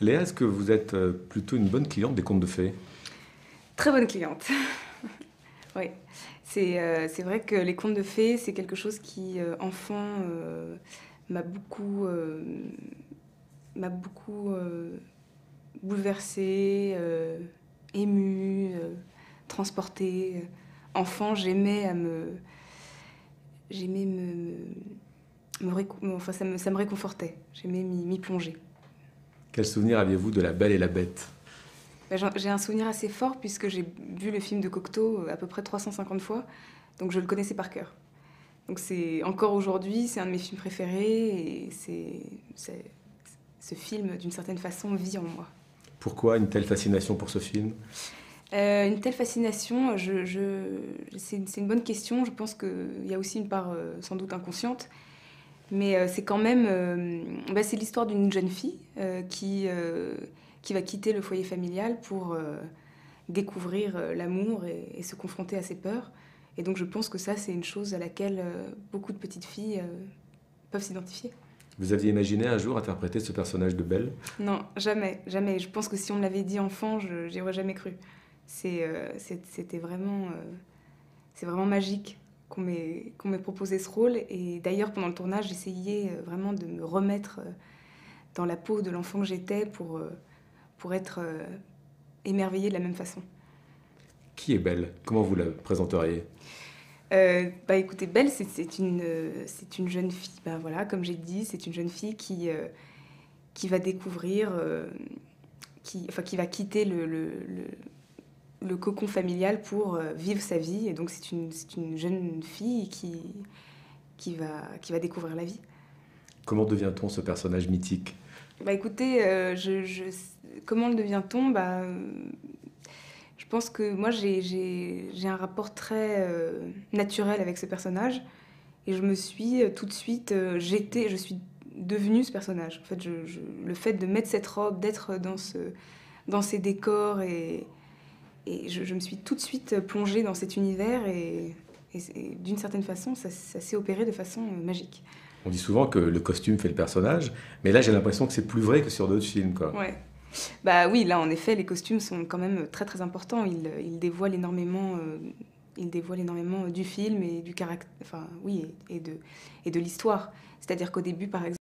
Léa, est-ce que vous êtes plutôt une bonne cliente des contes de fées? Très bonne cliente. Oui. C'est vrai que les contes de fées, c'est quelque chose qui, enfant, m'a beaucoup, m'a beaucoup bouleversée, émue, transportée. Enfant, j'aimais enfin, ça me réconfortait. J'aimais m'y plonger. Quel souvenir aviez-vous de La Belle et la Bête? Ben, j'ai un souvenir assez fort puisque j'ai vu le film de Cocteau à peu près 350 fois, donc je le connaissais par cœur. Donc c'est encore aujourd'hui, c'est un de mes films préférés et ce film, d'une certaine façon, vit en moi. Pourquoi une telle fascination pour ce film? Une telle fascination, c'est une bonne question. Je pense qu'il y a aussi une part sans doute inconsciente, mais c'est quand même, bah, c'est l'histoire d'une jeune fille qui va quitter le foyer familial pour découvrir l'amour et se confronter à ses peurs. Et donc je pense que ça, c'est une chose à laquelle beaucoup de petites filles peuvent s'identifier. Vous aviez imaginé un jour interpréter ce personnage de Belle? Non, jamais, jamais. Je pense que si on me l'avait dit enfant, j'y aurais jamais cru. C'était vraiment, c'est vraiment magique qu'on m'ait proposé ce rôle. Et d'ailleurs, pendant le tournage, j'essayais vraiment de me remettre dans la peau de l'enfant que j'étais pour être émerveillée de la même façon. Qui est Belle? Comment vous la présenteriez? Bah écoutez, Belle, c'est une jeune fille, bah voilà, comme j'ai dit, c'est une jeune fille qui va découvrir, qui va quitter le cocon familial pour vivre sa vie. Et donc c'est une jeune fille qui va découvrir la vie. Comment devient-on ce personnage mythique? Bah écoutez, comment le devient-on? Bah, je pense que moi j'ai un rapport très naturel avec ce personnage et je me suis tout de suite je suis devenue ce personnage. En fait, le fait de mettre cette robe, d'être dans ces décors et je me suis tout de suite plongée dans cet univers et d'une certaine façon, ça s'est opéré de façon magique. On dit souvent que le costume fait le personnage, mais là j'ai l'impression que c'est plus vrai que sur d'autres films, quoi. Ouais. Bah oui, là en effet, les costumes sont quand même très très importants. Ils dévoilent énormément du film et du caractère, enfin oui, et de l'histoire. C'est-à-dire qu'au début, par exemple,